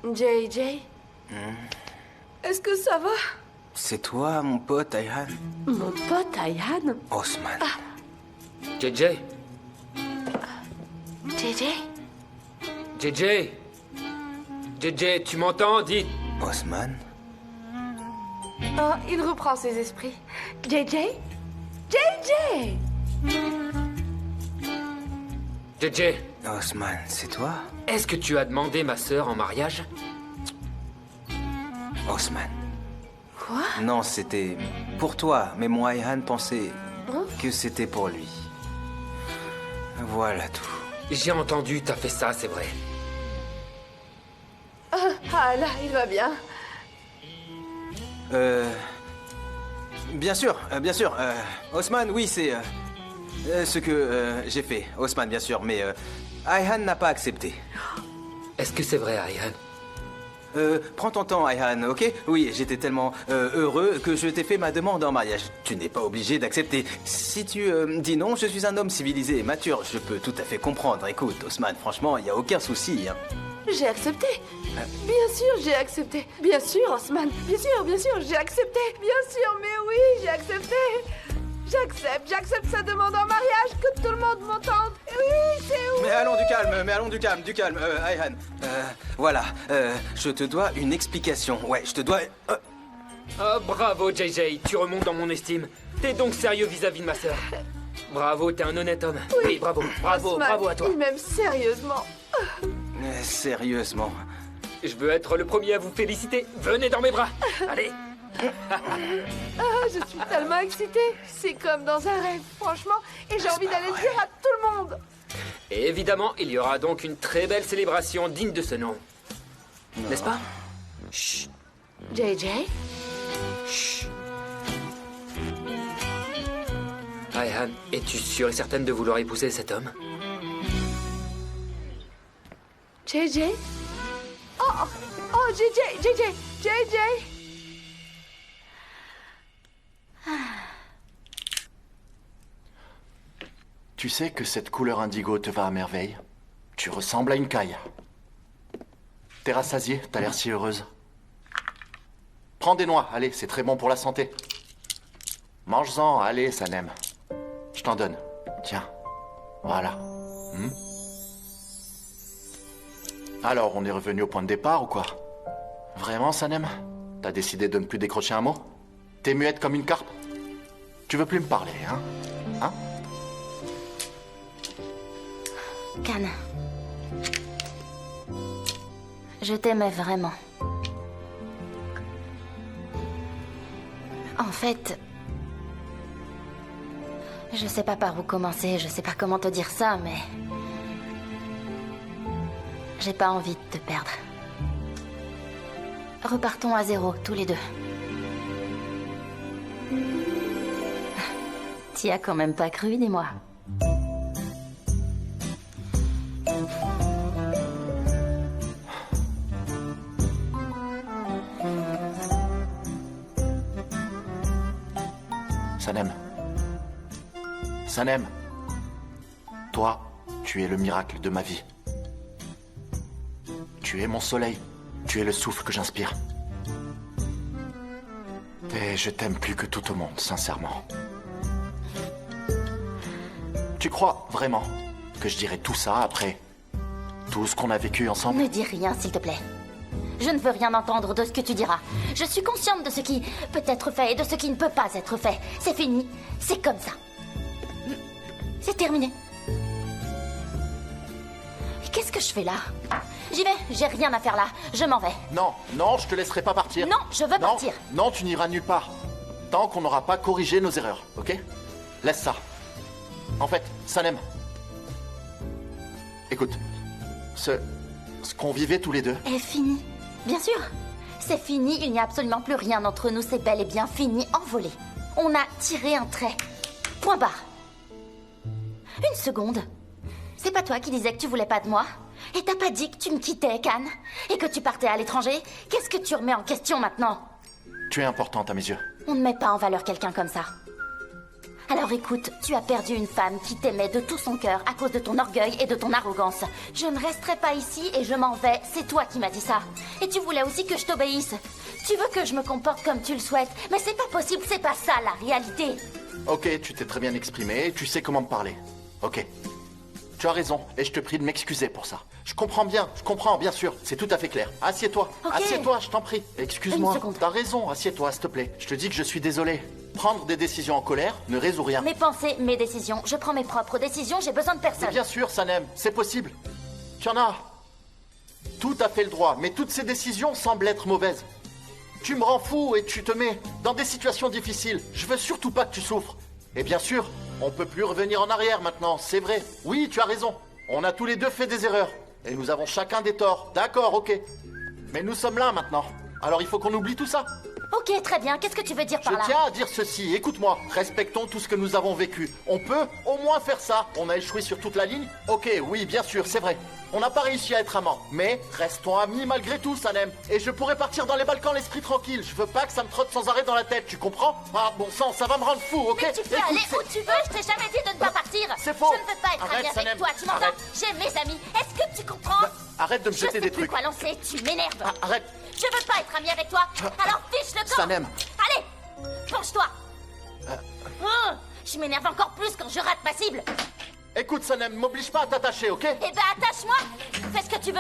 JJ? Est-ce que ça va? C'est toi, mon pote, Ayhan? Mon pote, Ayhan? Osman. JJ? JJ? JJ? JJ, tu m'entends? Dis... Osman? Oh, il reprend ses esprits. JJ? JJ! JJ, Osman, c'est toi? est-ce que tu as demandé ma sœur en mariage? Osman. Quoi? Non, c'était pour toi, mais moi, Ayhan pensait que c'était pour lui. Voilà tout. J'ai entendu, t'as fait ça, c'est vrai. Ah là, il va bien. Bien sûr, Osman, oui, c'est ce que j'ai fait. Osman, bien sûr, mais Ayhan n'a pas accepté. Est-ce que c'est vrai, Ayhan? Prends ton temps, Ayhan, ok? Oui, j'étais tellement heureux que je t'ai fait ma demande en mariage. Tu n'es pas obligé d'accepter. Si tu dis non, je suis un homme civilisé et mature. Je peux tout à fait comprendre. Écoute, Osman, franchement, il n'y a aucun souci. Hein. J'ai accepté. Bien sûr, j'ai accepté. Bien sûr, Osman. Bien sûr, j'ai accepté. Bien sûr, mais oui, j'ai accepté. J'accepte sa demande en mariage, que tout le monde m'entende. Oui, c'est oui. Mais allons du calme, Ayhan. Voilà, je te dois une explication. Ouais, je te dois... Oh, bravo, JJ, tu remontes dans mon estime. T'es donc sérieux vis-à-vis de ma sœur. Bravo, t'es un honnête homme. Oui, bravo, Osman, bravo à toi. Il m'aime sérieusement. Sérieusement. Je veux être le premier à vous féliciter. Venez dans mes bras. Allez. Ah, je suis tellement excitée. C'est comme dans un rêve, franchement. Et j'ai envie d'aller le dire à tout le monde. Et évidemment, il y aura donc une très belle célébration digne de ce nom. N'est-ce pas? Chut. JJ? Chut. Ayhan, es-tu sûre et certaine de vouloir épouser cet homme? JJ? Oh, JJ! Tu sais que cette couleur indigo te va à merveille. Tu ressembles à une caille. T'es rassasiée, t'as l'air si heureuse. Prends des noix, allez, c'est très bon pour la santé. Mange-en, allez, Sanem. Je t'en donne. Tiens, voilà. Alors, on est revenu au point de départ ou quoi? Vraiment, Sanem? T'as décidé de ne plus décrocher un mot? T'es muette comme une carpe? Tu veux plus me parler, hein? Hein? Khan, je t'aimais vraiment. En fait, je sais pas par où commencer, je sais pas comment te dire ça, mais j'ai pas envie de te perdre. Repartons à zéro, tous les deux. T'y as quand même pas cru, dis-moi. Sanem. Sanem. Toi, tu es le miracle de ma vie. Tu es mon soleil. Tu es le souffle que j'inspire. Et je t'aime plus que tout au monde, sincèrement. Tu crois vraiment que je dirais tout ça après tout ce qu'on a vécu ensemble? Ne dis rien, s'il te plaît. Je ne veux rien entendre de ce que tu diras. Je suis consciente de ce qui peut être fait et de ce qui ne peut pas être fait. C'est fini. C'est comme ça. C'est terminé. Et qu'est-ce que je fais là? J'y vais. J'ai rien à faire là. Je m'en vais. Non, non, je te laisserai pas partir. Non, je veux partir. Non, tu n'iras nulle part. Tant qu'on n'aura pas corrigé nos erreurs, ok? Laisse ça. En fait, Sanem. Écoute, ce qu'on vivait tous les deux... est fini. Bien sûr. C'est fini. Il n'y a absolument plus rien entre nous. C'est bel et bien fini. Envolé. On a tiré un trait. Point barre. Une seconde. C'est pas toi qui disais que tu voulais pas de moi? Et t'as pas dit que tu me quittais, Khan? Et que tu partais à l'étranger? Qu'est-ce que tu remets en question maintenant? Tu es importante à mes yeux. On ne met pas en valeur quelqu'un comme ça. Alors écoute, tu as perdu une femme qui t'aimait de tout son cœur à cause de ton orgueil et de ton arrogance. Je ne resterai pas ici et je m'en vais. C'est toi qui m'as dit ça. Et tu voulais aussi que je t'obéisse. Tu veux que je me comporte comme tu le souhaites, mais c'est pas possible, c'est pas ça la réalité. Ok, tu t'es très bien exprimé et tu sais comment me parler. Ok. Tu as raison et je te prie de m'excuser pour ça. Je comprends, bien sûr, c'est tout à fait clair. Assieds-toi, Ok. assieds-toi, je t'en prie. Excuse-moi, Une seconde. t'as raison, assieds-toi, s'il te plaît. Je te dis que je suis désolé. Prendre des décisions en colère ne résout rien. Mes pensées, mes décisions. Je prends mes propres décisions, j'ai besoin de Mais personne. bien sûr, Sanem, c'est possible. Tu en as tout à fait le droit, mais toutes ces décisions semblent être mauvaises. Tu me rends fou et tu te mets dans des situations difficiles. Je veux surtout pas que tu souffres. Et bien sûr, on peut plus revenir en arrière maintenant, c'est vrai. Oui, tu as raison. On a tous les deux fait des erreurs. Et nous avons chacun des torts. D'accord, ok. Mais nous sommes là maintenant. Alors il faut qu'on oublie tout ça. Ok, très bien, qu'est-ce que tu veux dire par Je là? tiens à dire ceci, écoute-moi, respectons tout ce que nous avons vécu. On peut au moins faire ça. On a échoué sur toute la ligne? Ok, oui, bien sûr, c'est vrai. On n'a pas réussi à être amants, mais restons amis malgré tout, Sanem. Et je pourrais partir dans les Balkans l'esprit tranquille. Je veux pas que ça me trotte sans arrêt dans la tête, tu comprends? Ah, bon sang, ça va me rendre fou, ok? Mais tu peux Écoute, aller c'est- où tu veux, je t'ai jamais dit de ne pas partir. c'est faux. Je ne veux pas être Arrête, amie avec Sanem, toi, tu m'entends? arrête. J'ai mes amis, est-ce que tu comprends? Arrête de me Je jeter sais des plus trucs. quoi lancer, tu m'énerves. Ah, arrête. Je veux pas être amie avec toi, alors fiche le camp. Sanem. Allez, penche-toi. Je m'énerve encore plus quand je rate ma cible. Écoute, Sanem, m'oblige pas à t'attacher, ok? Eh ben attache-moi. Fais ce que tu veux.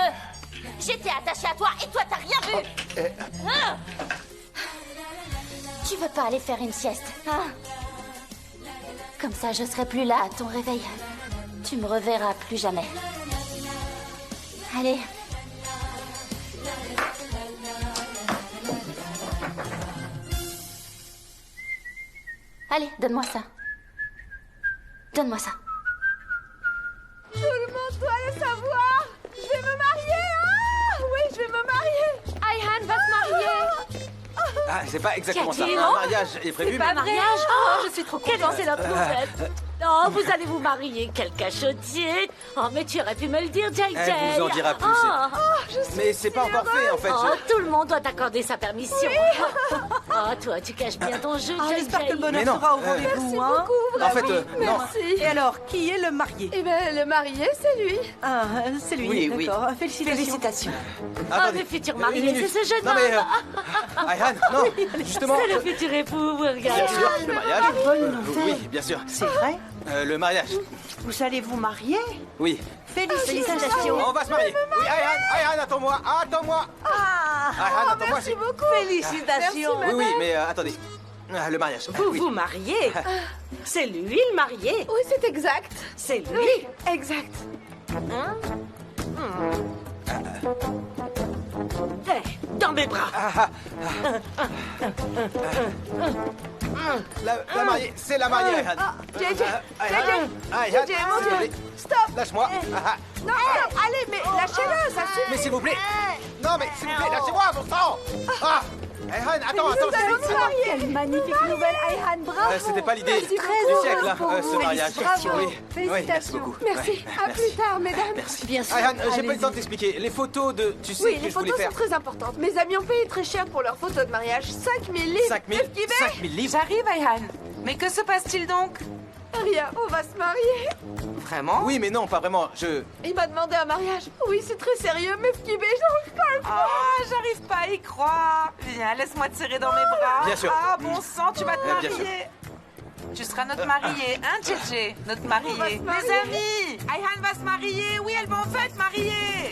J'étais attachée à toi et toi t'as rien vu. Hein? Tu veux pas aller faire une sieste, hein? Comme ça je serai plus là à ton réveil. Tu me reverras plus jamais. Allez. Allez, donne-moi ça. Donne-moi ça. Tout le monde doit le savoir. Je vais me marier. Ah oui, je vais me marier. Ayhan va se marier. Ah, c'est pas exactement ça. Cathy, Un non mariage est prévu, mais... mariage. Oh, je suis trop contente. Ah. C'est la nouvelle. Oh, vous allez vous marier, quel cachotier. Oh, mais tu aurais pu me le dire, JJ. Elle vous en dira plus, Mais c'est pas encore fait, en fait. Oh, je- tout le monde doit t'accorder sa permission. Oh, toi, tu caches bien ton jeu, JJ. J'espère que le bonheur Mais non, sera au rendez-vous, hein. En fait, non. Merci. Et alors, qui est le marié? Eh ben, le marié, c'est lui. Ah, c'est lui, Oui, oui. d'accord. Félicitations. Oh, Attendez, le futur une marié, minute. c'est ce jeune Non, mais... homme. Ayhan, non, justement... C'est le futur époux, vous Bien regardez. sûr, le mariage... bonne nouvelle. oui, bien sûr. C'est vrai? Le mariage, Vous allez vous marier? oui. Félicitations. On va se marier. Oui, Ayhan, attends-moi, attends-moi. Ah, Ayhan, attends-moi. Merci beaucoup. félicitations. Oui, oui, mais attendez. Ah, le mariage. Vous oui. vous mariez. C'est lui le marié. Oui, c'est exact. C'est lui. Oui, exact. Dans mes bras. La mariée, c'est la mariée, Ayhan. JJ, Ayhan, Ayhan, JJ, mon s'il vous Dieu. plaît, Stop. lâche-moi. Non, stop. Allez, mais lâchez-le, ça suffit. Mais s'il vous plaît. Non, mais s'il vous plaît, lâchez-moi, bon sang. Ah, Ayhan, attends, Nous allons nous c'est... marier. Quelle magnifique nouvelle, Ayhan, bravo. C'était pas l'idée Merci du beaucoup. siècle, hein, pour vous. ce mariage. Bravo. Oui, oui, merci Félicitations. beaucoup. Merci. Ouais, À merci. plus tard, mesdames. Merci. Bien sûr, Ayhan, j'ai pas eu allez-y. le temps de t'expliquer. Les photos de... Tu sais Oui, que les je voulais photos faire... sont très importantes. Mes amis ont payé très cher pour leurs photos de mariage. 5000 livres. 5000 livres. J'arrive, Ayhan. Mais que se passe-t-il donc? Rien, on va se marier. Vraiment? Oui, mais non, pas vraiment. Il m'a demandé un mariage. Oui, c'est très sérieux, mais Fkibé, j'en parle. Ah, j'arrive pas à y croire. Viens, laisse-moi te serrer dans mes bras. Bien sûr. Ah, bon sang, tu vas te Bien sûr. marier. Tu seras notre mariée, hein, JJ? Notre mariée. va se marier. Mes amis, Ayhan va se marier. Oui, elles vont en fait marier.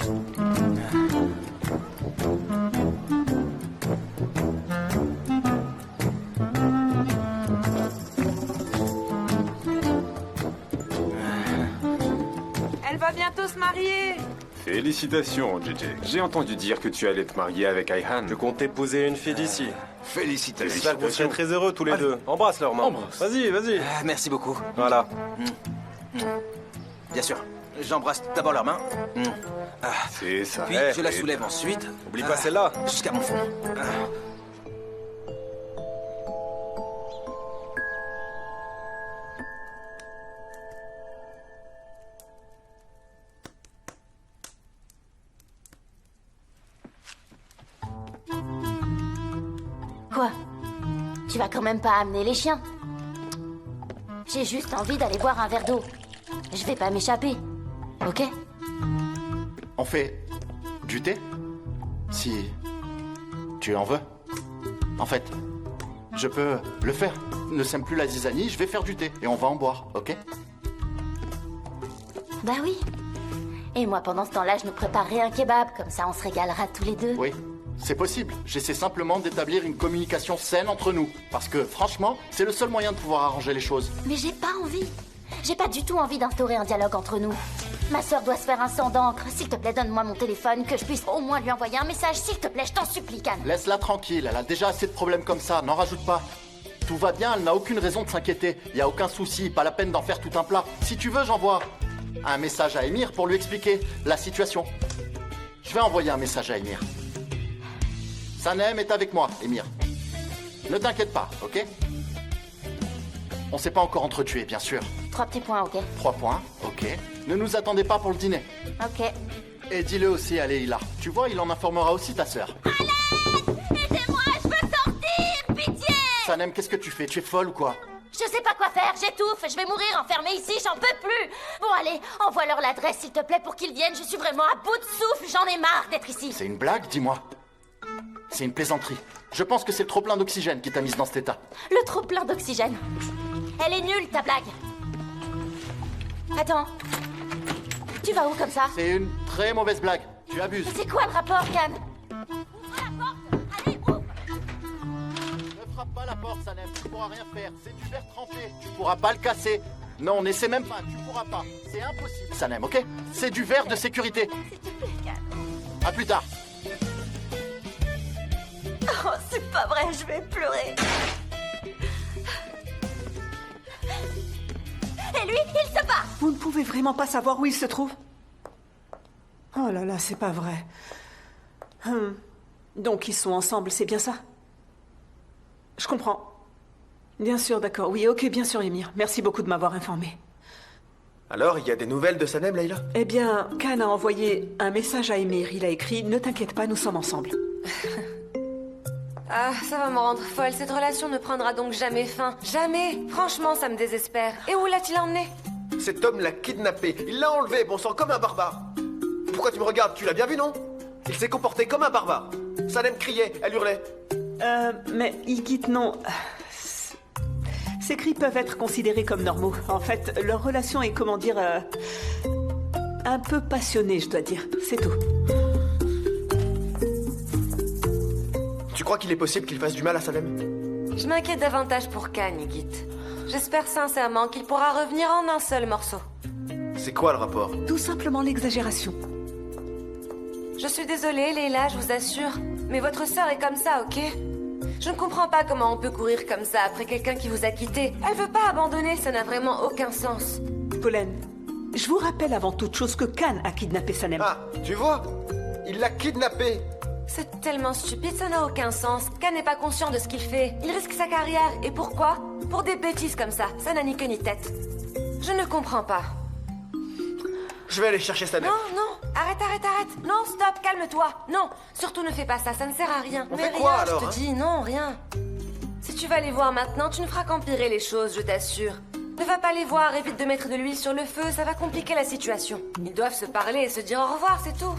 Elle va bientôt se marier. Félicitations, JJ. J'ai entendu dire que tu allais te marier avec Ayhan. Je compte épouser une fille d'ici. Félicitations. J'espère que vous serez très heureux tous les deux. Embrasse leur main. Vas-y, vas-y. Ah, merci beaucoup. Voilà. Bien sûr. J'embrasse d'abord leurs mains. C'est ça. Puis Eh, je la et- soulève ensuite. Oublie pas celle-là. Jusqu'à mon fond. Quoi? Tu vas quand même pas amener les chiens? J'ai juste envie d'aller boire un verre d'eau. Je vais pas m'échapper. Ok? On fait du thé? Si tu en veux. En fait, je peux le faire. Ne sème plus la zizanie, je vais faire du thé et on va en boire, ok? Bah oui. Et moi, pendant ce temps-là, je nous préparerai un kebab. Comme ça, on se régalera tous les deux. Oui, c'est possible. J'essaie simplement d'établir une communication saine entre nous. Parce que, franchement, c'est le seul moyen de pouvoir arranger les choses. Mais j'ai pas envie. J'ai pas du tout envie d'instaurer un dialogue entre nous. Ma sœur doit se faire un sang d'encre. S'il te plaît, donne-moi mon téléphone, que je puisse au moins lui envoyer un message. S'il te plaît, je t'en supplie, Can. Laisse-la tranquille, elle a déjà assez de problèmes comme ça, n'en rajoute pas. Tout va bien, elle n'a aucune raison de s'inquiéter. Y a aucun souci, pas la peine d'en faire tout un plat. Si tu veux, j'envoie un message à Émir pour lui expliquer la situation. Je vais envoyer un message à Émir. Sanem est avec moi, Émir. Ne t'inquiète pas, ok? On s'est pas encore entretués, bien sûr. 3 petits points, ok? 3 points, ok. Ne nous attendez pas pour le dîner. Ok. Et dis-le aussi à Leïla. Tu vois, il en informera aussi ta sœur. Aidez-moi, je veux sortir! Pitié! Sanem, qu'est-ce que tu fais? Tu es folle ou quoi? Je sais pas quoi faire, j'étouffe, je vais mourir enfermée ici, j'en peux plus! Bon, allez, envoie-leur l'adresse, s'il te plaît, pour qu'ils viennent, je suis vraiment à bout de souffle, j'en ai marre d'être ici! C'est une blague, dis-moi. C'est une plaisanterie. Je pense que c'est le trop-plein d'oxygène qui t'a mise dans cet état. Le trop plein d'oxygène. Elle est nulle, ta blague. Attends. Tu vas où comme ça? C'est une très mauvaise blague. Tu abuses. C'est quoi le rapport, Can? Ouvre la porte! Allez, ouvre! Ne frappe pas la porte, Sanem. Tu pourras rien faire. C'est du verre trempé. Tu pourras pas le casser. Non, n'essaie même pas. Tu pourras pas. C'est impossible, Sanem, ok? C'est du verre de sécurité. S'il te plaît, Can. À plus tard. Oh, c'est pas vrai, je vais pleurer. Et lui, il se bat! Vous ne pouvez vraiment pas savoir où il se trouve? Oh là là, c'est pas vrai. Donc ils sont ensemble, c'est bien ça? Je comprends. Bien sûr, d'accord. Oui, ok, bien sûr, Émir. Merci beaucoup de m'avoir informé. Alors, il y a des nouvelles de Sanem, Leïla? Eh bien, Khan a envoyé un message à Émir. Il a écrit « Ne t'inquiète pas, nous sommes ensemble ». Ah, ça va me rendre folle. Cette relation ne prendra donc jamais fin. Jamais. Franchement, ça me désespère. Et où l'a-t-il emmené? Cet homme l'a kidnappé. Il l'a enlevé, bon sang, comme un barbare. Pourquoi tu me regardes? Tu l'as bien vu, non? Il s'est comporté comme un barbare. Sanem criait, elle hurlait. Mais Igit, non. Ces cris peuvent être considérés comme normaux. En fait, leur relation est, comment dire, un peu passionnée, je dois dire. C'est tout. Tu crois qu'il est possible qu'il fasse du mal à Sanem? Je m'inquiète davantage pour Khan, Igit. J'espère sincèrement qu'il pourra revenir en un seul morceau. C'est quoi le rapport? Tout simplement l'exagération. Je suis désolée, Leïla, je vous assure. Mais votre sœur est comme ça, ok? Je ne comprends pas comment on peut courir comme ça après quelqu'un qui vous a quitté. Elle veut pas abandonner, ça n'a vraiment aucun sens. Pollen, je vous rappelle avant toute chose que Khan a kidnappé Sanem. Ah, tu vois? Il l'a kidnappé. C'est tellement stupide, ça n'a aucun sens. Khan n'est pas conscient de ce qu'il fait. Il risque sa carrière. Et pourquoi? Pour des bêtises comme ça. Ça n'a ni queue ni tête. Je ne comprends pas. Je vais aller chercher Sanem. Non, non. Arrête. Non, stop, calme-toi. Non, surtout ne fais pas ça, ça ne sert à rien. On Mais fait rien, quoi, alors, je te dis, non, rien. Si tu vas les voir maintenant, tu ne feras qu'empirer les choses, je t'assure. Ne va pas les voir, évite de mettre de l'huile sur le feu, ça va compliquer la situation. Ils doivent se parler et se dire au revoir, c'est tout.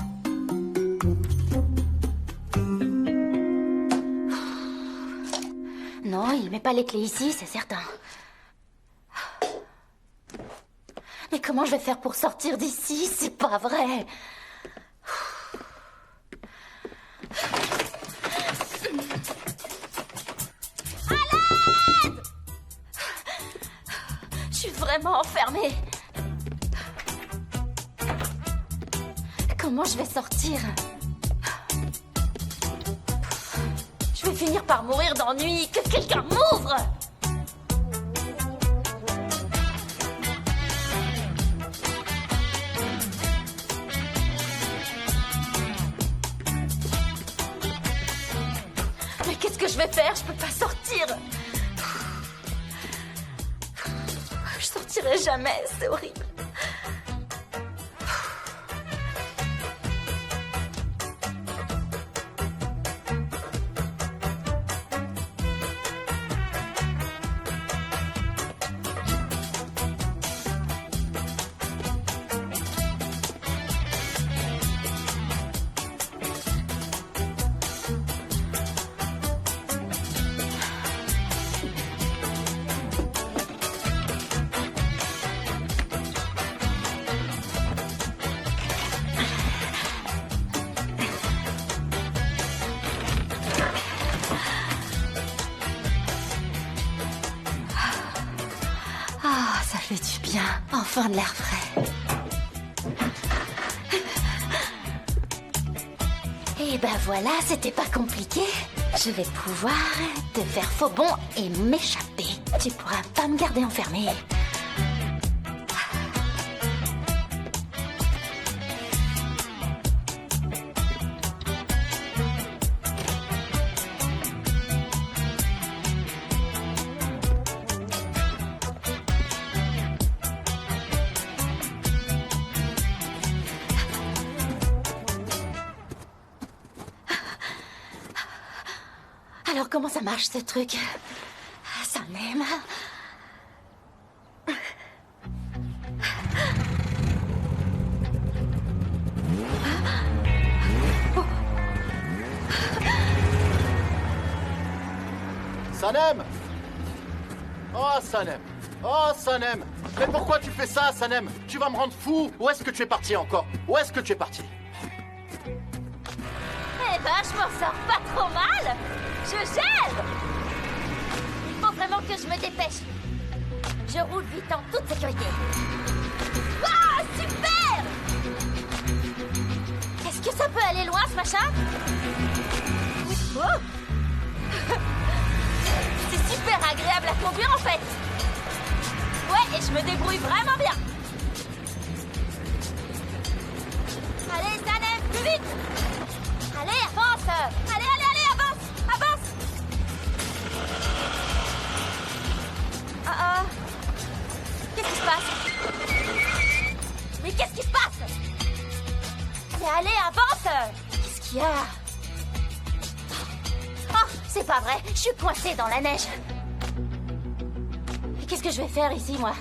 Non, il met pas les clés ici, c'est certain. Mais comment je vais faire pour sortir d'ici? C'est pas vrai. À l'aide! Je suis vraiment enfermée. Comment je vais sortir? Je vais finir par mourir d'ennui. Que quelqu'un m'ouvre! Mais qu'est-ce que je vais faire? Je peux pas sortir. Je sortirai jamais, c'est horrible. enfin de l'air frais. Et ben voilà, c'était pas compliqué. Je vais pouvoir te faire faux bond et m'échapper. Tu pourras pas me garder enfermée. Alors comment ça marche ce truc? Ça m'aime. Sanem! Oh, Sanem! Oh, Sanem! Mais pourquoi tu fais ça, Sanem? Tu vas me rendre fou! Où est-ce que tu es parti encore? Où est-ce que tu es parti? Eh ben, je m'en sors pas trop mal. Je gèle. Il faut vraiment que je me dépêche. Je roule vite en toute sécurité. Ah, super! Est-ce que ça peut aller loin, ce machin? Oh. C'est super agréable à conduire, en fait. Ouais, et je me débrouille vraiment bien. Allez, Sanem, plus vite! Allez, avance! Allez, allez, allez, avance! Avance! Qu'est-ce qui se passe? Mais qu'est-ce qui se passe? Mais allez, avance! Qu'est-ce qu'il y a? Oh, c'est pas vrai, je suis coincée dans la neige. Qu'est-ce que je vais faire ici, moi?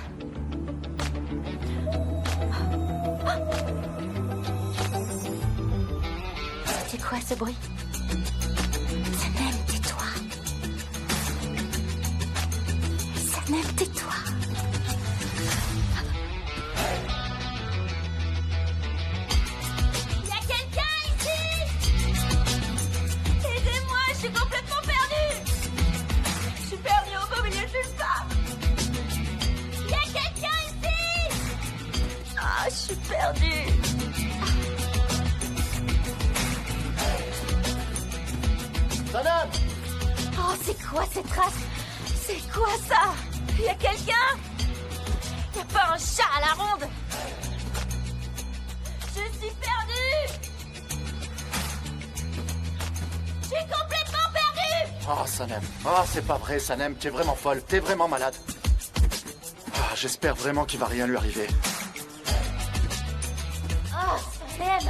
C'était quoi ce bruit? Sanem, tais-toi. Sanem, tais-toi. Il y a quelqu'un ici? Aidez-moi, je suis complètement perdue. Je suis perdue au beau milieu de nulle part. Il y a quelqu'un ici? Ah, je suis perdue. Sanem! Oh, c'est quoi cette trace? C'est quoi ça? Y a quelqu'un? Y a pas un chat à la ronde? Je suis perdue! Je suis complètement perdue! Oh, Sanem. Oh, c'est pas vrai, Sanem. Tu es vraiment folle. T'es vraiment malade. Ah, j'espère vraiment qu'il va rien lui arriver. Oh, Sanem!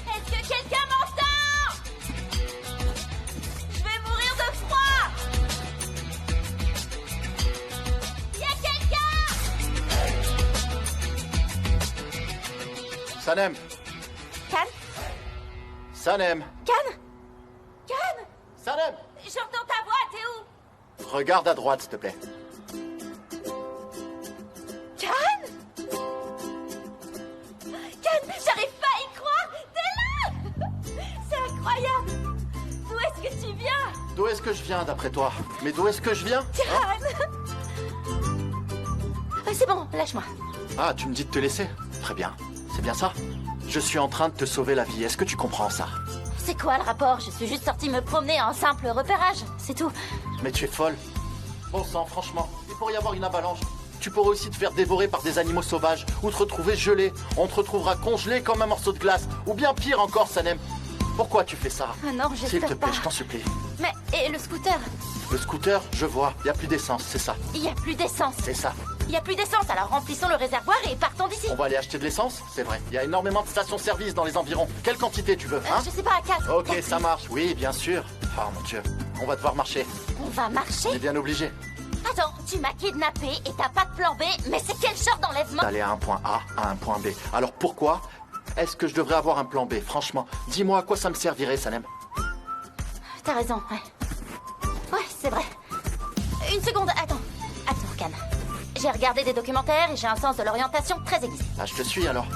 Est-ce que quelqu'un m'entend? Je vais mourir de froid! Y a quelqu'un? Sanem! Can? Sanem! Can? Can? Sanem! J'entends ta voix, t'es où? Regarde à droite, s'il te plaît. Can? Can, j'arrive pas à y croire! T'es là! C'est incroyable! D'où est-ce que tu viens? D'où est-ce que je viens, d'après toi? Mais d'où est-ce que je viens? Can! C'est bon, lâche-moi. Ah, tu me dis de te laisser? Très bien. C'est bien ça? Je suis en train de te sauver la vie. Est-ce que tu comprends ça? C'est quoi le rapport? Je suis juste sortie me promener en simple repérage, c'est tout. Mais tu es folle. Bon sang, franchement, il pourrait y avoir une avalanche. Tu pourrais aussi te faire dévorer par des animaux sauvages ou te retrouver gelé. On te retrouvera congelé comme un morceau de glace. Ou bien pire encore, Sanem. Pourquoi tu fais ça? Ah non, S'il j'espère te plaît, pas. je t'en supplie. Mais, et le scooter? Le scooter, je vois. Il n'y a plus d'essence, c'est ça. Il y a plus d'essence. C'est ça. Il y a plus d'essence, alors remplissons le réservoir et partons d'ici. On va aller acheter de l'essence? C'est vrai. Il y a énormément de stations-service dans les environs. Quelle quantité tu veux, hein? Je sais pas, 4. Ok, ça marche. Oui, bien sûr. Oh mon Dieu. On va devoir marcher. On va marcher? On est bien obligé. Attends, tu m'as kidnappé et t'as pas de plan B, mais c'est quel genre d'enlèvement? D'aller à un point A à un point B. Alors pourquoi est-ce que je devrais avoir un plan B? Franchement, dis-moi à quoi ça me servirait, Sanem. T'as raison, ouais. Ouais, c'est vrai. Une seconde, attends. Attends, Can. J'ai regardé des documentaires et j'ai un sens de l'orientation très aiguisé. Ah, je te suis alors.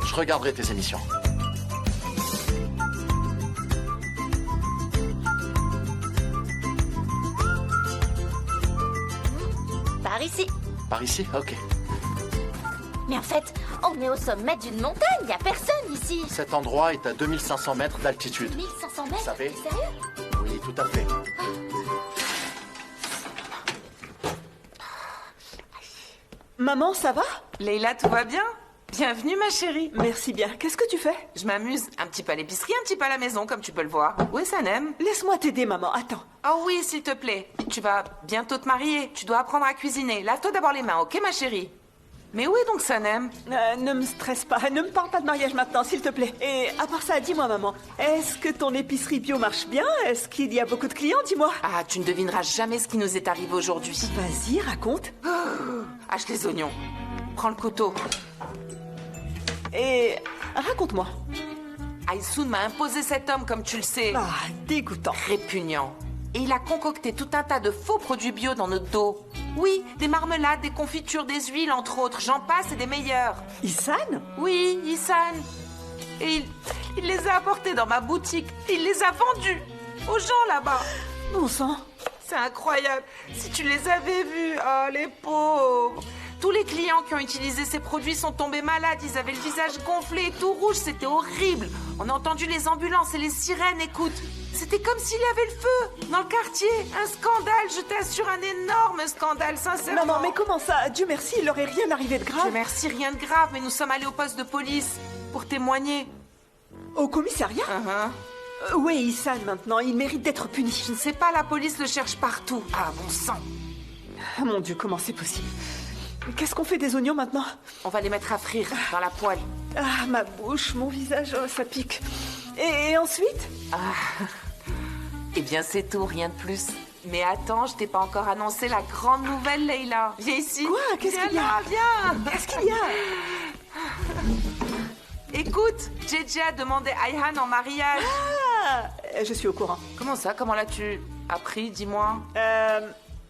Je regarderai tes émissions. Par ici. Par ici? Ok. Mais en fait, on est au sommet d'une montagne, il n'y a personne ici. Cet endroit est à 2500 mètres d'altitude. 1500 mètres? Vous savez? T'es sérieux? Oui, tout à fait. Maman, ça va? Leïla, tout va bien? Bienvenue, ma chérie. Merci bien. Qu'est-ce que tu fais? Je m'amuse. Un petit peu à l'épicerie, un petit peu à la maison, comme tu peux le voir. Où est Sanem? Laisse-moi t'aider, maman. Attends. Oh oui, s'il te plaît. Tu vas bientôt te marier. Tu dois apprendre à cuisiner. Lave-toi d'abord les mains, ok, ma chérie? Mais où est donc Sanem? Ne me stresse pas. Ne me parle pas de mariage maintenant, s'il te plaît. Et à part ça, dis-moi, maman, est-ce que ton épicerie bio marche bien? Est-ce qu'il y a beaucoup de clients? Dis-moi. Ah, tu ne devineras jamais ce qui nous est arrivé aujourd'hui. Vas-y, raconte. Hache les oignons. Prends le couteau. Et raconte-moi. Aïssoun m'a imposé cet homme, comme tu le sais. Ah, dégoûtant. Répugnant. Et il a concocté tout un tas de faux produits bio dans notre dos. Oui, des marmelades, des confitures, des huiles, entre autres. J'en passe et des meilleurs. Issan? Oui, Issan. Et il les a apportés dans ma boutique. Il les a vendus aux gens là-bas. Bon sang. C'est incroyable. Si tu les avais vus, oh les pauvres. Tous les clients qui ont utilisé ces produits sont tombés malades. Ils avaient le visage gonflé, tout rouge. C'était horrible. On a entendu les ambulances et les sirènes. Écoute, c'était comme s'il y avait le feu dans le quartier. Un scandale, je t'assure, un énorme scandale, sincèrement. Maman, mais comment ça? Dieu merci, il leur est rien arrivé de grave. Dieu merci, rien de grave, mais nous sommes allés au poste de police pour témoigner. Au commissariat? Où est Issan maintenant? Il mérite d'être puni. Je ne sais pas, la police le cherche partout. Ah, bon sang. Ah, mon Dieu, comment c'est possible? Qu'est-ce qu'on fait des oignons maintenant? On va les mettre à frire dans la poêle. Ah, ma bouche, mon visage, oh, ça pique. Et ensuite? Ah. Eh bien, c'est tout, rien de plus. Mais attends, je t'ai pas encore annoncé la grande nouvelle, Leïla. Viens ici. Quoi? Qu'est-ce qu'il y a? Viens. Qu'est-ce qu'il y a? Écoute, JJ a demandé Ayhan en mariage. Ah, je suis au courant. Comment ça? Comment l'as-tu appris? Dis-moi.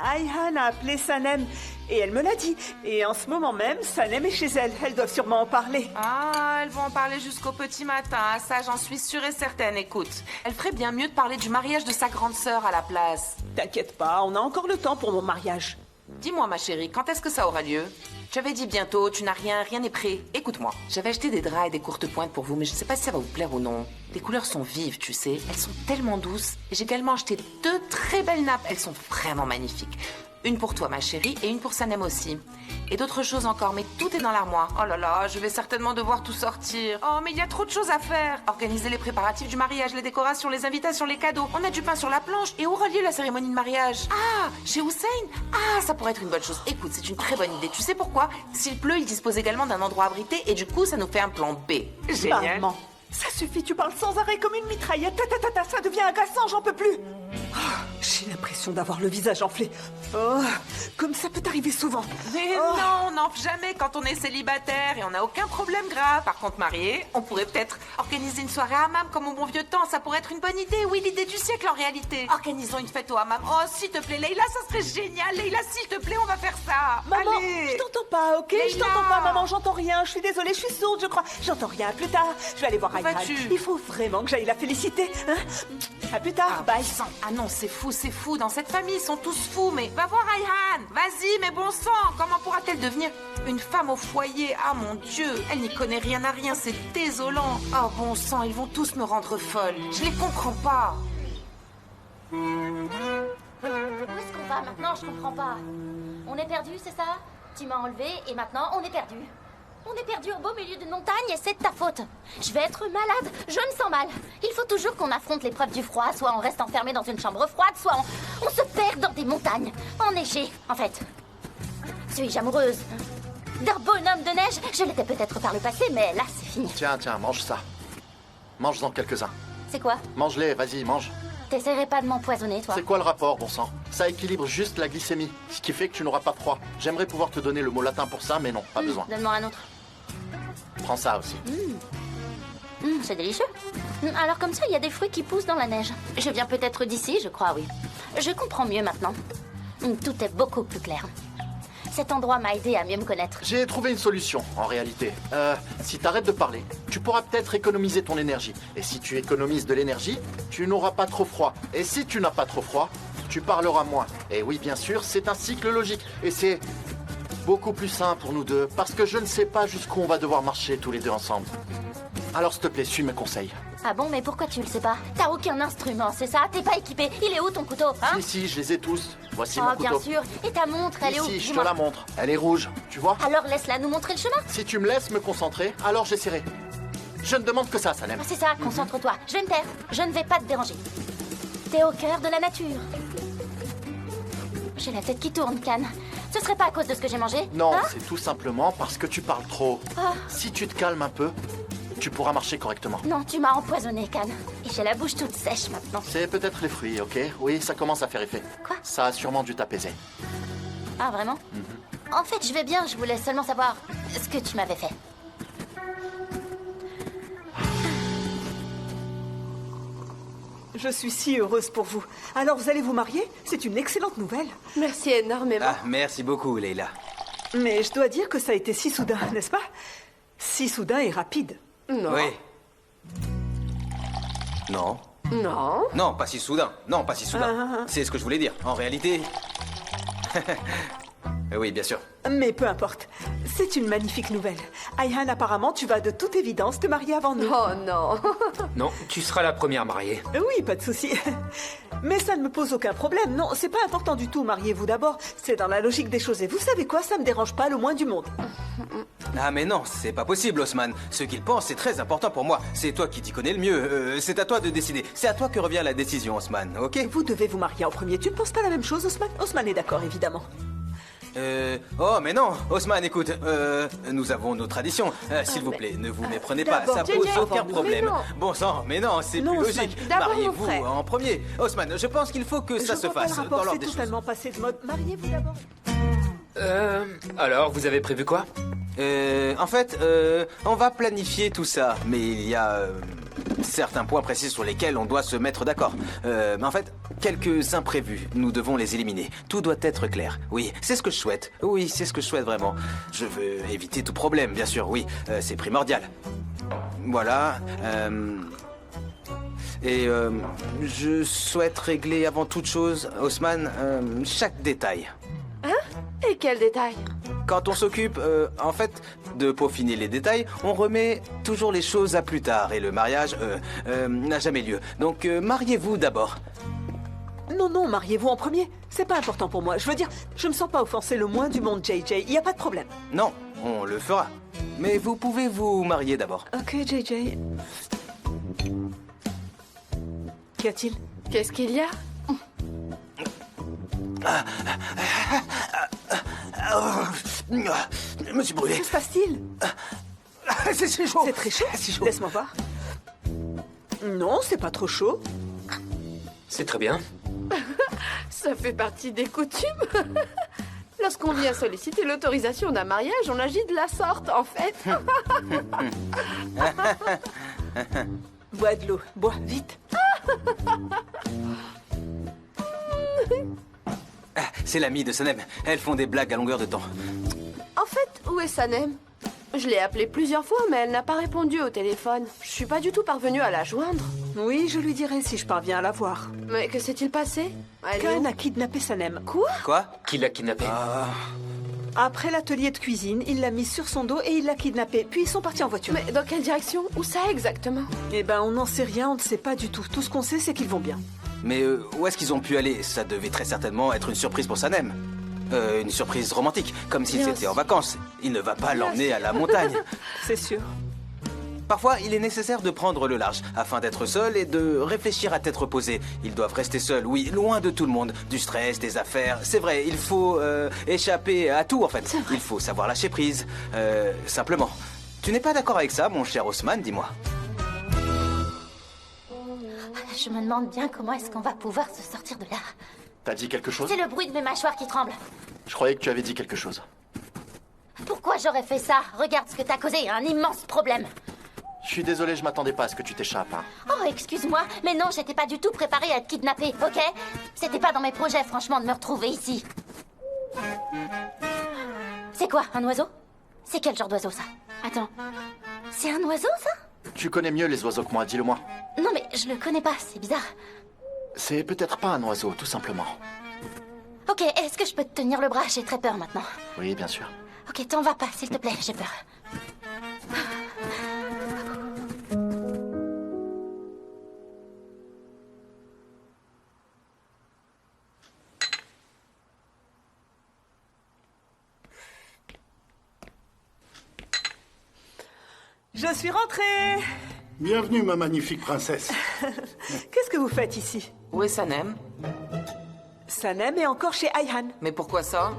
Ayhan a appelé Sanem et elle me l'a dit. Et en ce moment même, Sanem est chez elle. Elles doivent sûrement en parler. Ah, elles vont en parler jusqu'au petit matin. Ça, j'en suis sûre et certaine. Écoute, elle ferait bien mieux de parler du mariage de sa grande sœur à la place. T'inquiète pas, on a encore le temps pour mon mariage. Dis-moi, ma chérie, quand est-ce que ça aura lieu? J'avais dit bientôt, tu n'as rien n'est prêt. Écoute-moi, j'avais acheté des draps et des courtes pointes pour vous, mais je ne sais pas si ça va vous plaire ou non. Les couleurs sont vives, tu sais. Elles sont tellement douces. Et j'ai également acheté 2 très belles nappes. Elles sont vraiment magnifiques. Une pour toi, ma chérie, et une pour Sanem aussi. Et d'autres choses encore, mais tout est dans l'armoire. Oh là là, je vais certainement devoir tout sortir. Oh, mais il y a trop de choses à faire. Organiser les préparatifs du mariage, les décorations, les invitations, les cadeaux. On a du pain sur la planche. Et où relier la cérémonie de mariage? Ah, chez Hussein? Ah, ça pourrait être une bonne chose. Écoute, c'est une très bonne idée. Tu sais pourquoi? S'il pleut, il dispose également d'un endroit abrité et du coup, ça nous fait un plan B. Génial. Maman, ça suffit, tu parles sans arrêt comme une mitraillette. Ça devient agaçant, j'en peux plus. Oh, j'ai l'impression d'avoir le visage enflé. Oh, comme ça peut arriver souvent. Mais non, on n'en fait jamais quand on est célibataire et on n'a aucun problème grave. Par contre, marié, on pourrait peut-être organiser une soirée à hammam comme au bon vieux temps. Ça pourrait être une bonne idée. Oui, l'idée du siècle en réalité. Organisons une fête au hammam. Oh, s'il te plaît, Leïla, ça serait génial. Leïla, s'il te plaît, on va faire ça. Maman, allez. je t'entends pas, ok? Leïla. Je t'entends pas, maman, j'entends rien. Je suis désolée, je suis sourde, je crois. J'entends rien. Plus tard, je vais aller voir Ayhan. Il faut vraiment que j'aille la féliciter. Hein? À plus tard, bye. Ah non, c'est fou. Dans cette famille, ils sont tous fous, mais va voir Ayhan. Vas-y, mais bon sang, comment pourra-t-elle devenir une femme au foyer? Ah mon Dieu, elle n'y connaît rien à rien, c'est désolant. Oh bon sang, ils vont tous me rendre folle. Je les comprends pas. Où est-ce qu'on va maintenant? Je comprends pas. On est perdu, c'est ça? Tu m'as enlevé et maintenant on est perdu. On est perdu au beau milieu d'une montagne et c'est de ta faute. Je vais être malade, je me sens mal. Il faut toujours qu'on affronte l'épreuve du froid, soit on reste enfermé dans une chambre froide, soit on se perd dans des montagnes, enneigées. En fait, suis-je amoureuse d'un bonhomme de neige? Je l'étais peut-être par le passé, mais là c'est fini. Tiens, mange ça. Mange-en quelques-uns. C'est quoi? Mange-les, vas-y, mange. T'essaierais pas de m'empoisonner, toi? C'est quoi le rapport, bon sang? Ça équilibre juste la glycémie, ce qui fait que tu n'auras pas froid. J'aimerais pouvoir te donner le mot latin pour ça, mais non, pas besoin. Donne-moi un autre. Prends ça aussi. C'est délicieux. Alors comme ça, il y a des fruits qui poussent dans la neige. Je viens peut-être d'ici, je crois, oui. Je comprends mieux maintenant. Tout est beaucoup plus clair. Cet endroit m'a aidé à mieux me connaître. J'ai trouvé une solution, en réalité. Si t'arrêtes de parler, tu pourras peut-être économiser ton énergie. Et si tu économises de l'énergie, tu n'auras pas trop froid. Et si tu n'as pas trop froid, tu parleras moins. Et oui, bien sûr, c'est un cycle logique. Et c'est beaucoup plus sain pour nous deux, parce que je ne sais pas jusqu'où on va devoir marcher tous les deux ensemble. Alors, s'il te plaît, suis mes conseils. Ah bon, mais pourquoi tu le sais pas? T'as aucun instrument, c'est ça? T'es pas équipé. Il est où ton couteau, hein? Si, je les ai tous. Voici Oh, mon couteau. bien sûr. Et ta montre, elle est où? Ici, je te Dis-moi. la montre. Elle est rouge, tu vois? Alors laisse-la nous montrer le chemin. Si tu me laisses me concentrer, alors j'essaierai. Je ne demande que ça, Sanem. Ah, c'est ça, concentre-toi. Je vais me taire. Je ne vais pas te déranger. T'es au cœur de la nature. J'ai la tête qui tourne, Can. Ce serait pas à cause de ce que j'ai mangé? Non, hein? c'est tout simplement parce que tu parles trop. Ah. Si tu te calmes un peu, tu pourras marcher correctement. Non, tu m'as empoisonné, Can. Et j'ai la bouche toute sèche maintenant. C'est peut-être les fruits, ok? Oui, ça commence à faire effet. Quoi? Ça a sûrement dû t'apaiser. Ah, vraiment? En fait, je vais bien. Je voulais seulement savoir ce que tu m'avais fait. Je suis si heureuse pour vous. Alors, vous allez vous marier? C'est une excellente nouvelle. Merci énormément. Ah, merci beaucoup, Leila. Mais je dois dire que ça a été si soudain, n'est-ce pas? Si soudain et rapide. Non. Oui. Non. Non. Non, pas si soudain. Non, pas si soudain. C'est ce que je voulais dire. En réalité... Oui, bien sûr. Mais peu importe. C'est une magnifique nouvelle. Ayhan, apparemment, tu vas de toute évidence te marier avant nous. Oh non. Non, tu seras la première mariée. Oui, pas de souci. Mais ça ne me pose aucun problème. Non, c'est pas important du tout. Mariez-vous d'abord. C'est dans la logique des choses. Et vous savez quoi? Ça me dérange pas le moins du monde. Ah mais non, c'est pas possible, Osman. Ce qu'il pense, c'est très important pour moi. C'est toi qui t'y connais le mieux. C'est à toi de décider. C'est à toi que revient la décision, Osman, ok? Vous devez vous marier en premier. Tu ne penses pas la même chose, Osman? Osman est d'accord, évidemment. Oh, mais non, Osman, écoute, nous avons nos traditions. S'il vous plaît, ne vous méprenez pas, ça d'abord, pose JJ, aucun mais problème. non. Bon sang, mais non, c'est Non, plus Osman, logique. d'abord mon Mariez-vous frère. en premier. Osman, je pense qu'il faut que ça Je se vois pas le fasse rapport, dans l'ordre c'est des choses. totalement passé de mode. Mariez-vous d'abord. Alors, vous avez prévu quoi? En fait, on va planifier tout ça, mais il y a certains points précis sur lesquels on doit se mettre d'accord. Mais en fait, quelques imprévus, nous devons les éliminer. Tout doit être clair. Oui, c'est ce que je souhaite. Oui, c'est ce que je souhaite vraiment. Je veux éviter tout problème, bien sûr, oui, c'est primordial. Voilà. Et je souhaite régler avant toute chose, Osman, chaque détail. Et quel détail? Quand on s'occupe, en fait, de peaufiner les détails, on remet toujours les choses à plus tard et le mariage n'a jamais lieu. Donc, mariez-vous d'abord. Non, non, mariez-vous en premier. C'est pas important pour moi. Je veux dire, je me sens pas offensé le moins du monde, JJ. Il y a pas de problème. Non, on le fera. Mais vous pouvez vous marier d'abord. Ok, JJ. Qu'y a-t-il? Qu'est-ce qu'il y a? Je me suis brûlé. Que se passe-t-il? C'est chaud. C'est très chaud. C'est chaud. Laisse-moi voir. Non, c'est pas trop chaud. C'est très bien. Ça fait partie des coutumes. Lorsqu'on vient solliciter l'autorisation d'un mariage, on agit de la sorte, en fait. Bois de l'eau. Bois, vite. C'est l'amie de Sanem. Elles font des blagues à longueur de temps. En fait, où est Sanem? Je l'ai appelée plusieurs fois, mais elle n'a pas répondu au téléphone. Je suis pas du tout parvenue à la joindre. Oui, je lui dirai si je parviens à la voir. Mais que s'est-il passé? Elle est Khan où? a kidnappé Sanem. Quoi? Quoi? Qui l'a kidnappé? Après l'atelier de cuisine, il l'a mise sur son dos et il l'a kidnappée. Puis ils sont partis en voiture. Mais dans quelle direction? Où ça exactement? Eh ben, on n'en sait rien, on ne sait pas du tout. Tout ce qu'on sait, c'est qu'ils vont bien. Mais où est-ce qu'ils ont pu aller? Ça devait très certainement être une surprise pour Sanem. Une surprise romantique, comme s'ils Bien étaient sûr. en vacances. Il ne va pas l'emmener à la montagne. C'est sûr. Parfois, il est nécessaire de prendre le large, afin d'être seul et de réfléchir à tête reposée. Ils doivent rester seuls, oui, loin de tout le monde. Du stress, des affaires. C'est vrai, il faut échapper à tout, en fait. Il faut savoir lâcher prise. Simplement. Tu n'es pas d'accord avec ça, mon cher Osman, dis-moi. Je me demande bien comment est-ce qu'on va pouvoir se sortir de là. T'as dit quelque chose? C'est le bruit de mes mâchoires qui tremblent. Je croyais que tu avais dit quelque chose. Pourquoi j'aurais fait ça? Regarde ce que t'as causé, un immense problème. Je suis désolé, je m'attendais pas à ce que tu t'échappes. Hein. Oh, excuse-moi, mais non, j'étais pas du tout préparée à être kidnappée, ok? C'était pas dans mes projets, franchement, de me retrouver ici. C'est quoi, un oiseau? C'est quel genre d'oiseau, ça? Attends, c'est un oiseau, ça? Tu connais mieux les oiseaux que moi, dis-le-moi. Non, mais je le connais pas, c'est bizarre. C'est peut-être pas un oiseau, tout simplement. Ok, est-ce que je peux te tenir le bras? J'ai très peur maintenant. Oui, bien sûr. Ok, t'en vas pas, s'il te plaît, j'ai peur. Je suis rentrée. Bienvenue, ma magnifique princesse. Qu'est-ce que vous faites ici? Où est Sanem? Sanem est encore chez Ayhan. Mais pourquoi ça?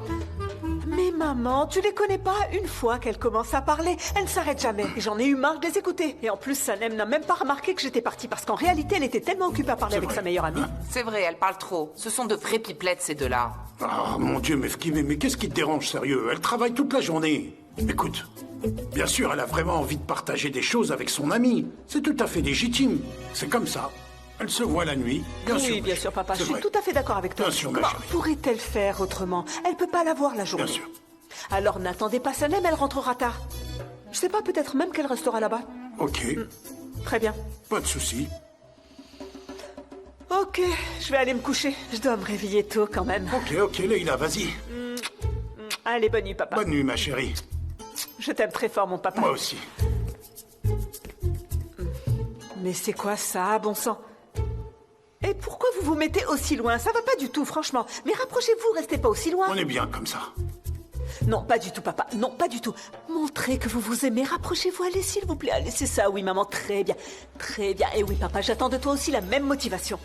Mais maman, tu les connais pas? Une fois qu'elle commence à parler, elle ne s'arrête jamais. Et j'en ai eu marre de les écouter. Et en plus, Sanem n'a même pas remarqué que j'étais partie parce qu'en réalité, elle était tellement occupée à parler avec sa meilleure amie. C'est vrai, elle parle trop. Ce sont de vraies pipelettes, ces deux-là. Ah, mon Dieu, mais qu'est-ce qui te dérange, sérieux? Elle travaille toute la journée. Écoute, bien sûr, elle a vraiment envie de partager des choses avec son ami. C'est tout à fait légitime. C'est comme ça. Elle se voit la nuit, bien sûr. Oui, bien sûr, papa, je suis vrai. tout à fait d'accord avec toi. Bien sûr, ma Comment chérie. pourrait-elle faire autrement? Elle peut pas la voir la journée. Bien sûr. Alors n'attendez pas Sanem, elle rentrera tard. Je sais pas, peut-être même qu'elle restera là-bas. Ok. Très bien. Pas de souci. Ok, je vais aller me coucher. Je dois me réveiller tôt quand même. Ok, Leïla, vas-y. Allez, bonne nuit, papa. Bonne nuit, ma chérie. Je t'aime très fort, mon papa. Moi aussi. Mais c'est quoi ça, bon sang? Et pourquoi vous vous mettez aussi loin? Ça va pas du tout, franchement. Mais rapprochez-vous, restez pas aussi loin. On est bien comme ça. Non, pas du tout, papa. Non, pas du tout. Montrez que vous vous aimez. Rapprochez-vous, allez, s'il vous plaît. Allez, c'est ça, oui, maman. Très bien. Très bien. Et oui, papa, j'attends de toi aussi la même motivation.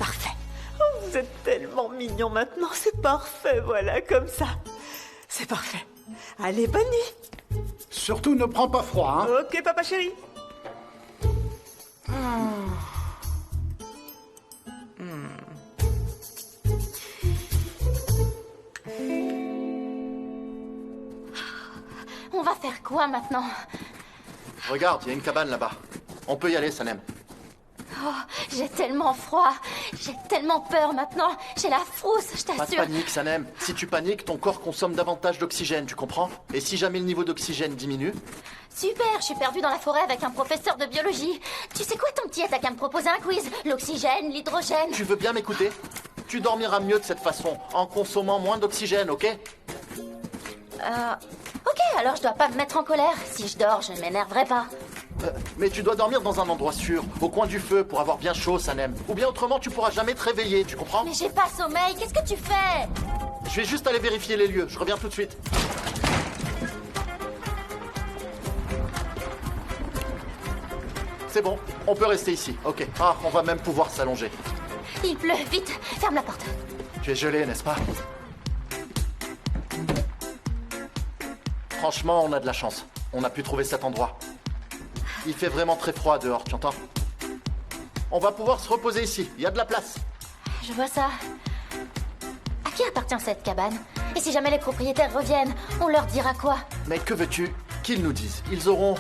Parfait. Oh, vous êtes tellement mignon maintenant. C'est parfait, voilà, comme ça. C'est parfait. Allez, bonne nuit. Surtout, ne prends pas froid, hein. Ok, papa chéri. On va faire quoi maintenant? Regarde, il y a une cabane là-bas. On peut y aller, Sanem. Oh, j'ai tellement froid. J'ai tellement peur maintenant. J'ai la frousse, je Pas de t'assure. panique, Sanem. Si tu paniques, ton corps consomme davantage d'oxygène, tu comprends? Et si jamais le niveau d'oxygène diminue? Super, je suis perdue dans la forêt avec un professeur de biologie. Tu sais quoi, ton petit, t'as qu'à me proposer un quiz? L'oxygène, l'hydrogène. Tu veux bien m'écouter? Tu dormiras mieux de cette façon, en consommant moins d'oxygène, ok? Ok, alors je dois pas me mettre en colère. Si je dors, je ne m'énerverai pas. Mais tu dois dormir dans un endroit sûr, au coin du feu, pour avoir bien chaud, Sanem. Ou bien autrement, tu pourras jamais te réveiller, tu comprends? Mais j'ai pas sommeil, qu'est-ce que tu fais? Je vais juste aller vérifier les lieux, je reviens tout de suite. C'est bon, on peut rester ici, ok. Ah, on va même pouvoir s'allonger. Il pleut, vite, ferme la porte. Tu es gelé, n'est-ce pas? Franchement, on a de la chance. On a pu trouver cet endroit. Il fait vraiment très froid dehors, tu entends? On va pouvoir se reposer ici, il y a de la place. Je vois ça. À qui appartient cette cabane? Et si jamais les propriétaires reviennent, on leur dira quoi? Mais que veux-tu qu'ils nous disent? Ils auront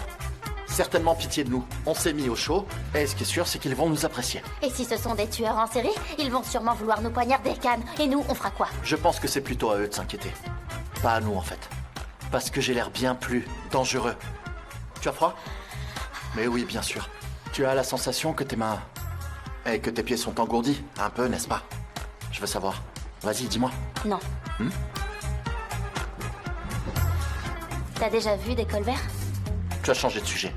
certainement pitié de nous. On s'est mis au chaud, et ce qui est sûr, c'est qu'ils vont nous apprécier. Et si ce sont des tueurs en série, ils vont sûrement vouloir nous poignarder, Cannes. Et nous, on fera quoi? Je pense que c'est plutôt à eux de s'inquiéter. Pas à nous, en fait. Parce que j'ai l'air bien plus dangereux. Tu as froid? Mais oui, bien sûr. Tu as la sensation que tes mains... et que tes pieds sont engourdis, un peu, n'est-ce pas? Je veux savoir. Vas-y, dis-moi. Non. T'as déjà vu des colverts? Tu as changé de sujet.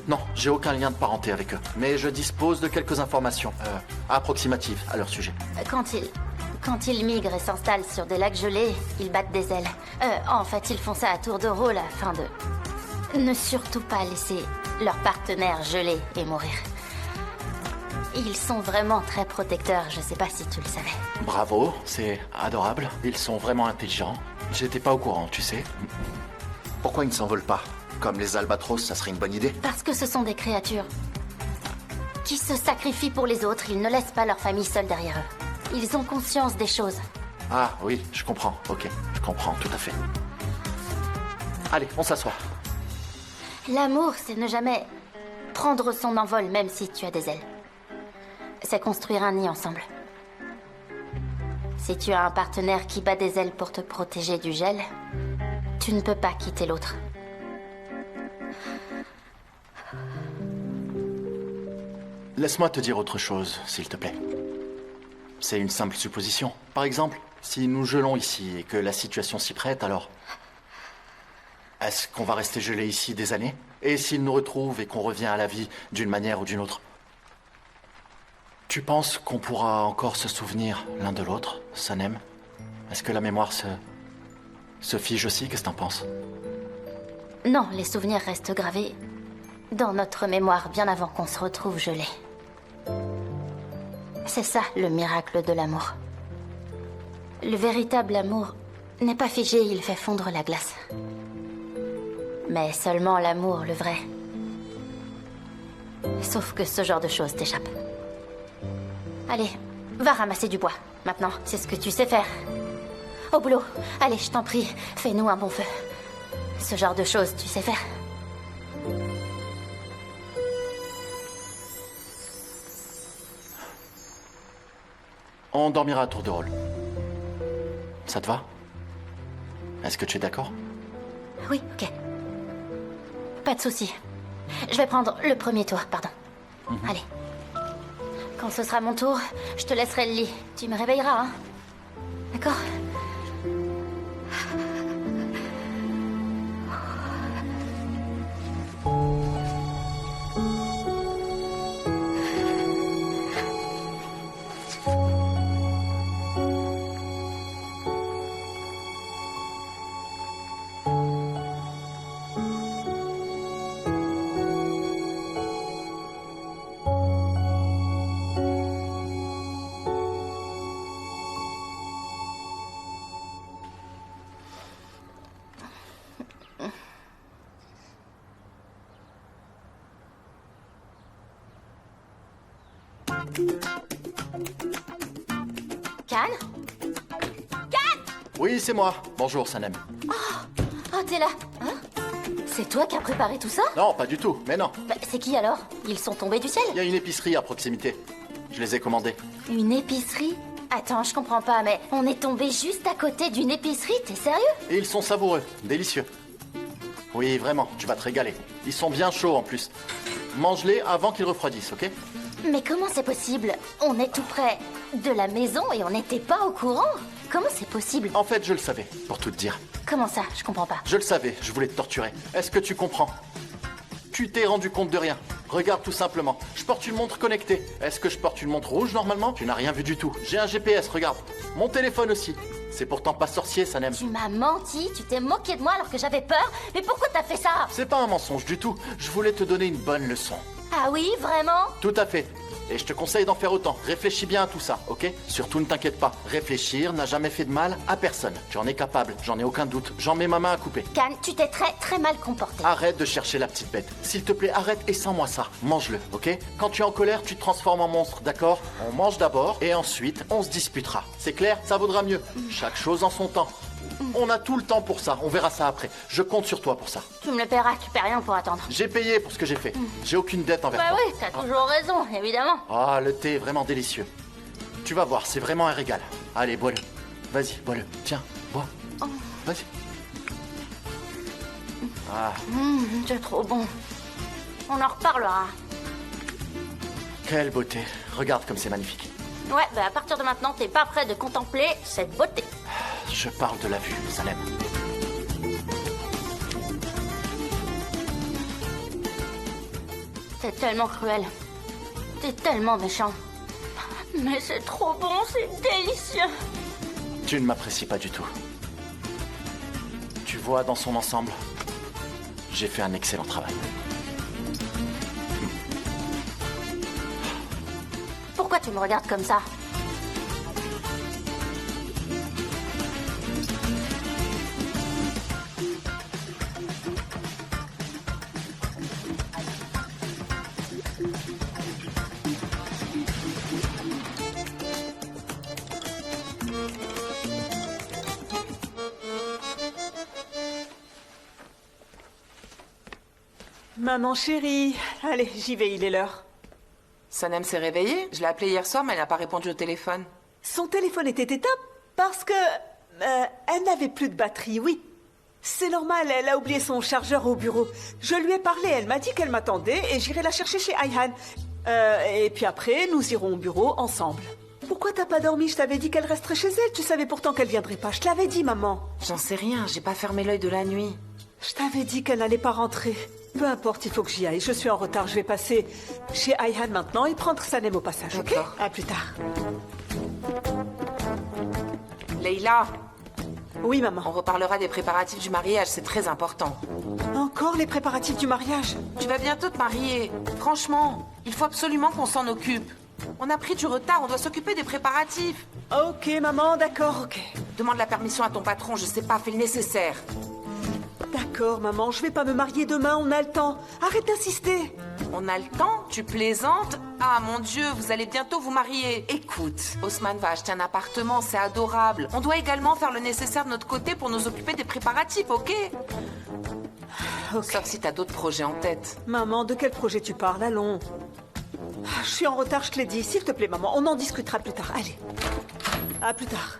Non, j'ai aucun lien de parenté avec eux. Mais je dispose de quelques informations approximatives à leur sujet. Quand ils migrent et s'installent sur des lacs gelés, ils battent des ailes. En fait, ils font ça à tour de rôle afin de ne surtout pas laisser leur partenaire geler et mourir. Ils sont vraiment très protecteurs, je sais pas si tu le savais. Bravo, c'est adorable. Ils sont vraiment intelligents. J'étais pas au courant, tu sais. Pourquoi ils ne s'envolent pas? Comme les albatros, ça serait une bonne idée. Parce que ce sont des créatures qui se sacrifient pour les autres. Ils ne laissent pas leur famille seule derrière eux. Ils ont conscience des choses. Ah oui, je comprends. Ok, je comprends tout à fait. Allez, on s'assoit. L'amour, c'est ne jamais prendre son envol, même si tu as des ailes. C'est construire un nid ensemble. Si tu as un partenaire qui bat des ailes pour te protéger du gel, tu ne peux pas quitter l'autre. Laisse-moi te dire autre chose, s'il te plaît. C'est une simple supposition. Par exemple, si nous gelons ici et que la situation s'y prête, alors... Est-ce qu'on va rester gelés ici des années? Et s'il nous retrouve et qu'on revient à la vie d'une manière ou d'une autre? Tu penses qu'on pourra encore se souvenir l'un de l'autre, Sanem? Est-ce que la mémoire se fige aussi? Qu'est-ce que t'en penses? Non, les souvenirs restent gravés dans notre mémoire bien avant qu'on se retrouve gelés. C'est ça, le miracle de l'amour. Le véritable amour n'est pas figé, il fait fondre la glace. Mais seulement l'amour, le vrai. Sauf que ce genre de choses t'échappe. Allez, va ramasser du bois. Maintenant, c'est ce que tu sais faire. Au boulot. Allez, je t'en prie, fais-nous un bon feu. Ce genre de choses, tu sais faire. On dormira à tour de rôle. Ça te va? Est-ce que tu es d'accord? Oui, ok. Pas de souci. Je vais prendre le premier tour, pardon. Allez. Quand ce sera mon tour, je te laisserai le lit. Tu me réveilleras, hein? D'accord? Can? Can? Oui, c'est moi. Bonjour, Sanem. Oh, t'es là. Hein? C'est toi qui as préparé tout ça? Non, pas du tout, mais non. Bah, c'est qui alors? Ils sont tombés du ciel? Il y a une épicerie à proximité. Je les ai commandés. Une épicerie? Attends, je comprends pas, mais on est tombé juste à côté d'une épicerie, t'es sérieux? Et ils sont savoureux, délicieux. Oui, vraiment, tu vas te régaler. Ils sont bien chauds en plus. Mange-les avant qu'ils refroidissent, ok? Mais comment c'est possible? On est tout près de la maison et on n'était pas au courant? Comment c'est possible? En fait, je le savais, pour tout te dire. Comment ça? Je comprends pas. Je le savais, je voulais te torturer. Est-ce que tu comprends? Tu t'es rendu compte de rien. Regarde tout simplement. Je porte une montre connectée. Est-ce que je porte une montre rouge normalement? Tu n'as rien vu du tout. J'ai un GPS, regarde. Mon téléphone aussi. C'est pourtant pas sorcier, Sanem. Tu m'as menti, tu t'es moqué de moi alors que j'avais peur. Mais pourquoi t'as fait ça? C'est pas un mensonge du tout. Je voulais te donner une bonne leçon. Ah oui, vraiment? Tout à fait. Et je te conseille d'en faire autant. Réfléchis bien à tout ça, ok? Surtout ne t'inquiète pas. Réfléchir n'a jamais fait de mal à personne. Tu en es capable, j'en ai aucun doute. J'en mets ma main à couper. Can, tu t'es très très mal comporté. Arrête de chercher la petite bête. S'il te plaît, arrête et sens-moi ça. Mange-le, ok? Quand tu es en colère, tu te transformes en monstre, d'accord? On mange d'abord et ensuite on se disputera. C'est clair? Ça vaudra mieux. Chaque chose en son temps. On a tout le temps pour ça, on verra ça après. Je compte sur toi pour ça. Tu me le paieras, tu paies rien pour attendre. J'ai payé pour ce que j'ai fait. J'ai aucune dette envers toi. Bah oui, t'as toujours raison, évidemment. Ah, le thé est vraiment délicieux. Tu vas voir, c'est vraiment un régal. Allez, bois-le. Vas-y, bois-le. Tiens, bois. Vas-y. Ah. C'est trop bon. On en reparlera. Quelle beauté. Regarde comme c'est magnifique. Ouais, bah à partir de maintenant, t'es pas prêt de contempler cette beauté. Je parle de la vue, Salem. T'es tellement cruel. T'es tellement méchant. Mais c'est trop bon, c'est délicieux. Tu ne m'apprécies pas du tout. Tu vois, dans son ensemble, j'ai fait un excellent travail. Pourquoi tu me regardes comme ça? Maman chérie, allez, j'y vais, il est l'heure. Sanem s'est réveillée. Je l'ai appelée hier soir, mais elle n'a pas répondu au téléphone. Son téléphone était éteint parce que... elle n'avait plus de batterie, oui. C'est normal, elle a oublié son chargeur au bureau. Je lui ai parlé, elle m'a dit qu'elle m'attendait et j'irai la chercher chez Ayhan. Et puis après, nous irons au bureau ensemble. Pourquoi t'as pas dormi? Je t'avais dit qu'elle resterait chez elle. Tu savais pourtant qu'elle viendrait pas. Je te l'avais dit, maman. J'en sais rien, j'ai pas fermé l'œil de la nuit. Je t'avais dit qu'elle n'allait pas rentrer. Peu importe, il faut que j'y aille. Je suis en retard. Je vais passer chez Ayhan maintenant et prendre Sanem au passage, ok? À plus tard. Leïla. Oui, maman. On reparlera des préparatifs du mariage, c'est très important. Encore les préparatifs du mariage? Tu vas bientôt te marier. Franchement, il faut absolument qu'on s'en occupe. On a pris du retard, on doit s'occuper des préparatifs. Ok, maman, d'accord, ok. Demande la permission à ton patron, je sais pas, fais le nécessaire. D'accord, maman, je vais pas me marier demain, on a le temps. Arrête d'insister. On a le temps? Tu plaisantes? Ah mon Dieu, vous allez bientôt vous marier. Écoute, Osman va acheter un appartement, c'est adorable. On doit également faire le nécessaire de notre côté pour nous occuper des préparatifs, ok? Sauf si t'as d'autres projets en tête. Maman, de quel projet tu parles? Allons. Je suis en retard, je te l'ai dit. S'il te plaît, maman, on en discutera plus tard. Allez. À plus tard.